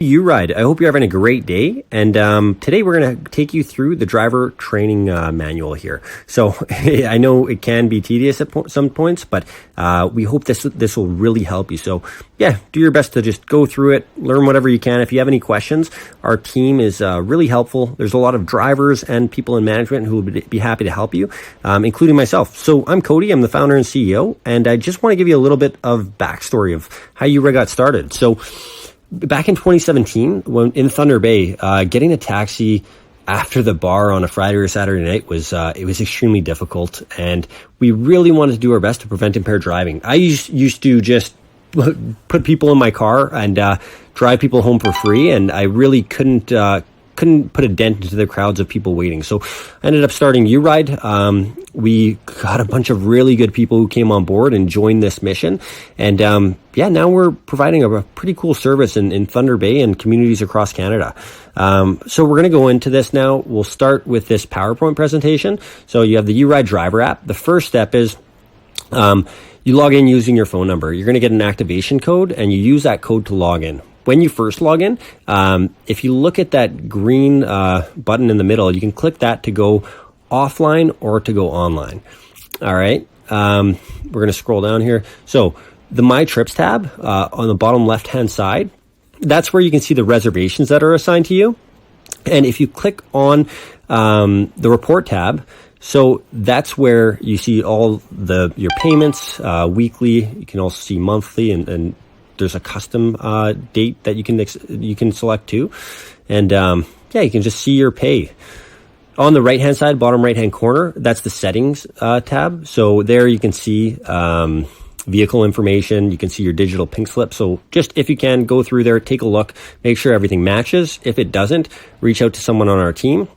Uride, I hope you're having a great day. And today we're going to take you through the driver training manual here. So I know it can be tedious at some points, but we hope this will really help you. So yeah, do your best to just go through it, learn whatever you can. If you have any questions, our team is really helpful. There's a lot of drivers and people in management who would be happy to help you, including myself. So I'm Cody, I'm the founder and CEO, and I just want to give you a little bit of backstory of how Uride got started. So back in 2017, when in Thunder Bay, getting a taxi after the bar on a Friday or Saturday night was extremely difficult, and we really wanted to do our best to prevent impaired driving. I used to just put people in my car and drive people home for free, and I really couldn't put a dent into the crowds of people waiting. So I ended up starting Uride. We got a bunch of really good people who came on board and joined this mission. And now we're providing a pretty cool service in Thunder Bay and communities across Canada. So we're going to go into this now. We'll start with this PowerPoint presentation. So you have the Uride driver app. The first step is you log in using your phone number. You're going to get an activation code, and you use that code to log in. When you first log in, if you look at that green button in the middle, you can click that to go offline or to go online. All right. We're going to scroll down here. So the My Trips tab on the bottom left-hand side, that's where you can see the reservations that are assigned to you. And if you click on the Report tab, so that's where you see all your payments weekly. You can also see monthly, and there's a custom date that you can select too. And you can just see your pay. On the right-hand side, bottom right-hand corner, that's the settings tab. So there you can see vehicle information. You can see your digital pink slip. So just if you can, go through there, take a look, make sure everything matches. If it doesn't, reach out to someone on our team.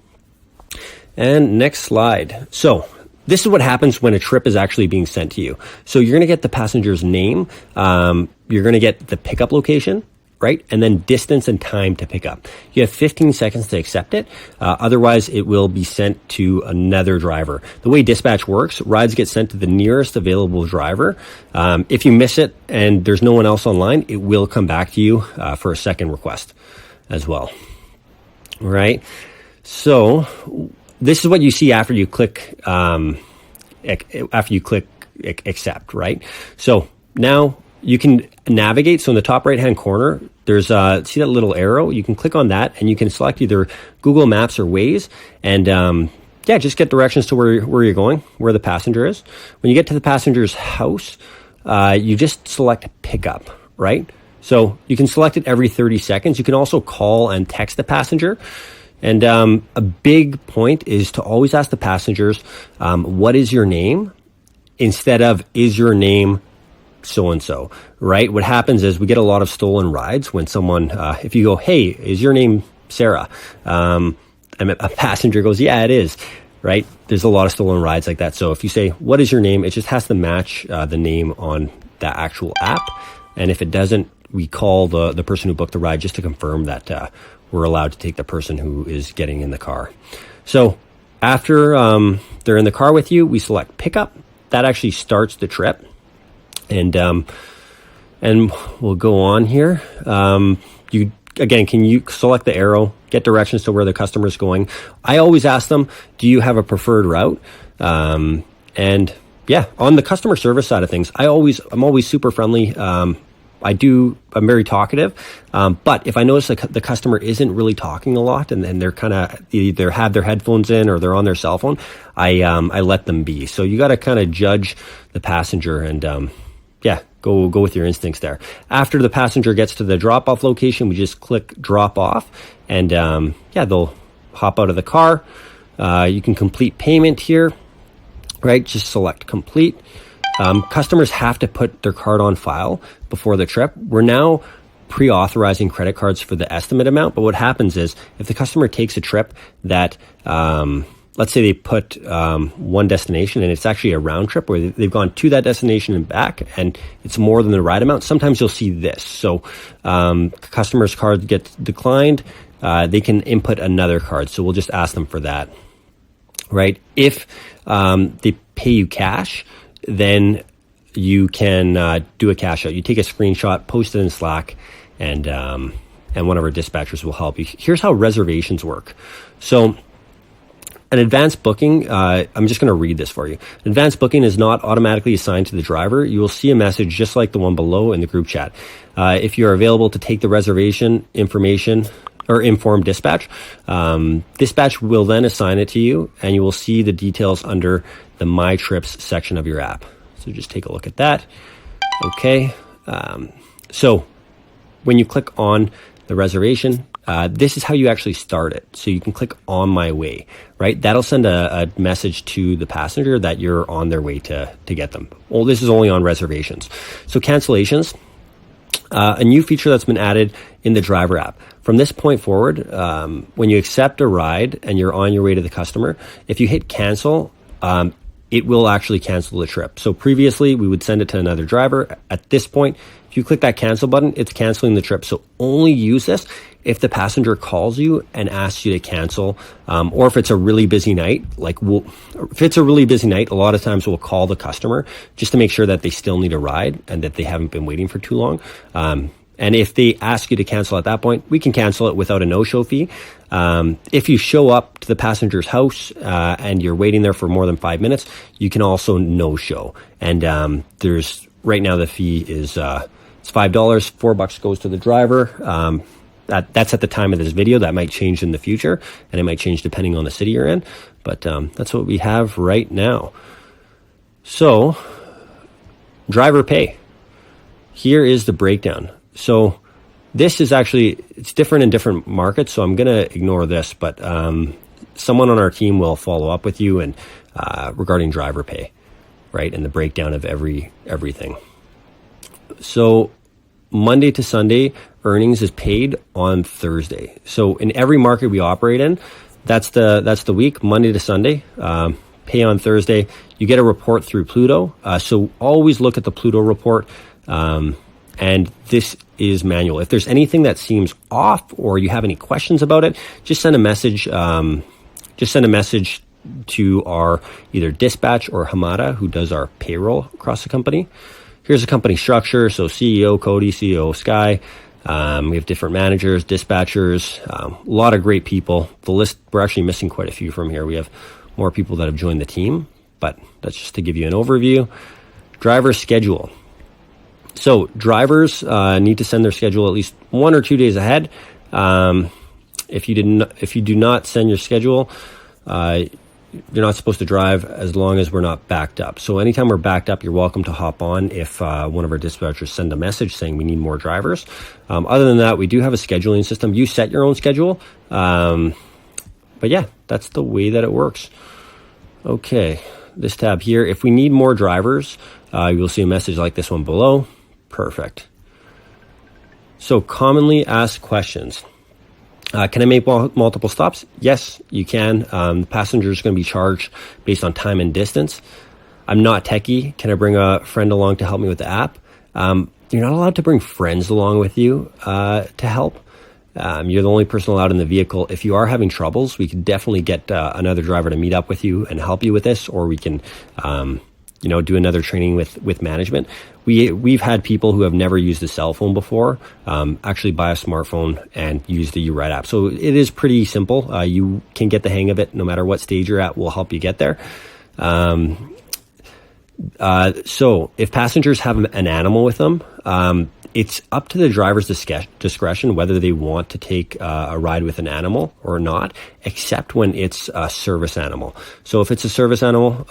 And next slide. So this is what happens when a trip is actually being sent to you. So you're going to get the passenger's name. You're going to get the pickup location, right? And then distance and time to pick up. You have 15 seconds to accept it. Otherwise, it will be sent to another driver. The way dispatch works, rides get sent to the nearest available driver. If you miss it and there's no one else online, it will come back to you for a second request as well. All right. So this is what you see after you click accept, right? So now you can navigate. So in the top right-hand corner, there's see that little arrow? You can click on that, and you can select either Google Maps or Waze, and just get directions to where you're going, where the passenger is. When you get to the passenger's house, you just select pickup, right? So you can select it every 30 seconds. You can also call and text the passenger. And a big point is to always ask the passengers, what is your name? Instead of, is your name so-and-so, right? What happens is we get a lot of stolen rides when someone, if you go, hey, is your name Sarah? And a passenger goes, yeah, it is, right? There's a lot of stolen rides like that. So if you say, what is your name? It just has to match the name on that actual app. And if it doesn't, we call the person who booked the ride just to confirm that we're allowed to take the person who is getting in the car. So after they're in the car with you, we select pickup. That actually starts the trip. And we'll go on here. Can you select the arrow, get directions to where the customer is going? I always ask them, do you have a preferred route? On the customer service side of things, I'm always super friendly. I'm very talkative, but if I notice the customer isn't really talking a lot and they're kind of either have their headphones in or they're on their cell phone, I let them be. So you got to kind of judge the passenger and go with your instincts there. After the passenger gets to the drop-off location, we just click drop off, and they'll hop out of the car. You can complete payment here, right? Just select complete. Customers have to put their card on file before the trip. We're now pre-authorizing credit cards for the estimate amount, but what happens is if the customer takes a trip that, let's say they put one destination and it's actually a round trip where they've gone to that destination and back, and it's more than the ride amount, sometimes you'll see this. So customer's card gets declined, they can input another card. So we'll just ask them for that, right? If they pay you cash, then you can do a cash out. You take a screenshot, post it in Slack, and and one of our dispatchers will help you. Here's how reservations work. So an advanced booking, I'm just going to read this for you. An advanced booking is not automatically assigned to the driver. You will see a message just like the one below in the group chat. If you are available to take the reservation information or inform dispatch, dispatch will then assign it to you, and you will see the details under the My Trips section of your app. So just take a look at that. Okay. So when you click on the reservation, this is how you actually start it. So you can click on my way, right? That'll send a message to the passenger that you're on their way to get them. Well, this is only on reservations. So cancellations, a new feature that's been added in the driver app. From this point forward, when you accept a ride and you're on your way to the customer, if you hit cancel, it will actually cancel the trip. So previously we would send it to another driver. At this point, if you click that cancel button, it's canceling the trip. So only use this if the passenger calls you and asks you to cancel, or if it's a really busy night. If it's a really busy night, a lot of times we'll call the customer just to make sure that they still need a ride and that they haven't been waiting for too long. And if they ask you to cancel at that point, we can cancel it without a no-show fee. If you show up to the passenger's house and you're waiting there for more than 5 minutes, you can also no-show. And there's right now the fee is it's $5. $4 goes to the driver. That's at the time of this video. That might change in the future, and it might change depending on the city you're in. But that's what we have right now. So, driver pay. Here is the breakdown. So this is actually, it's different in different markets, so I'm going to ignore this, but someone on our team will follow up with you and regarding driver pay, right, and the breakdown of everything. So Monday to Sunday, earnings is paid on Thursday. So in every market we operate in, that's the week, Monday to Sunday, pay on Thursday. You get a report through Pluto, so always look at the Pluto report. And this is manual. If there's anything that seems off or you have any questions about it, just send a message. Just send a message to our either dispatch or Hamada, who does our payroll across the company. Here's the company structure. So CEO Cody, CEO Sky. We have different managers, dispatchers, a lot of great people. The list, we're actually missing quite a few from here. We have more people that have joined the team, but that's just to give you an overview. Driver schedule. So drivers need to send their schedule at least 1 or 2 days ahead. If you do not send your schedule, you're not supposed to drive as long as we're not backed up. So anytime we're backed up, you're welcome to hop on if one of our dispatchers send a message saying we need more drivers. Other than that, we do have a scheduling system. You set your own schedule. But yeah, that's the way that it works. Okay, this tab here, if we need more drivers, you'll see a message like this one below. Perfect. So commonly asked questions. Can I make multiple stops? Yes, you can. The passenger is going to be charged based on time and distance. I'm not techie. Can I bring a friend along to help me with the app? You're not allowed to bring friends along with you to help. You're the only person allowed in the vehicle. If you are having troubles, we could definitely get another driver to meet up with you and help you with this, or we can do another training with management. We've had people who have never used a cell phone before actually buy a smartphone and use the Uride app. So it is pretty simple. You can get the hang of it no matter what stage you're at. We'll help you get there. So if passengers have an animal with them, it's up to the driver's discretion whether they want to take a ride with an animal or not, except when it's a service animal. So if it's a service animal,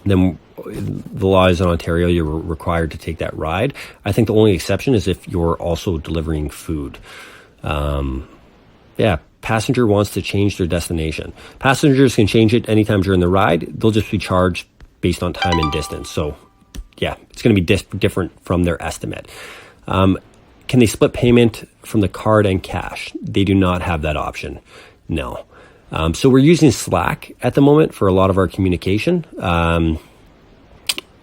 then the law is in Ontario, you're required to take that ride. I think the only exception is if you're also delivering food. Passenger wants to change their destination. Passengers can change it anytime during the ride. They'll just be charged based on time and distance. So yeah, it's going to be different from their estimate. Can they split payment from the card and cash? They do not have that option. No. So we're using Slack at the moment for a lot of our communication.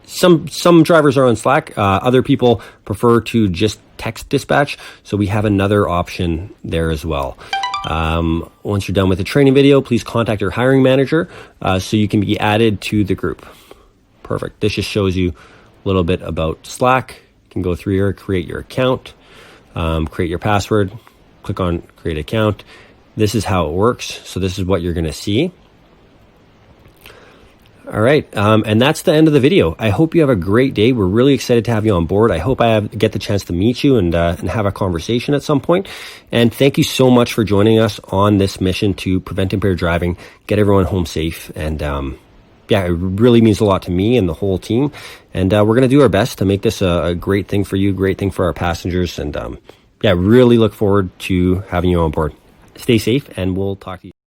Some drivers are on Slack. Other people prefer to just text dispatch. So we have another option there as well. Once you're done with the training video, please contact your hiring manager so you can be added to the group. Perfect. This just shows you a little bit about Slack. You can go through here, create your account. create your password, click on create account. This is how it works. So this is what you're going to see. All right. And that's the end of the video. I hope you have a great day. We're really excited to have you on board. I hope I get the chance to meet you and have a conversation at some point. And thank you so much for joining us on this mission to prevent impaired driving, get everyone home safe. And yeah, it really means a lot to me and the whole team. And we're going to do our best to make this a great thing for you, great thing for our passengers. And yeah, really look forward to having you on board. Stay safe, and we'll talk to you.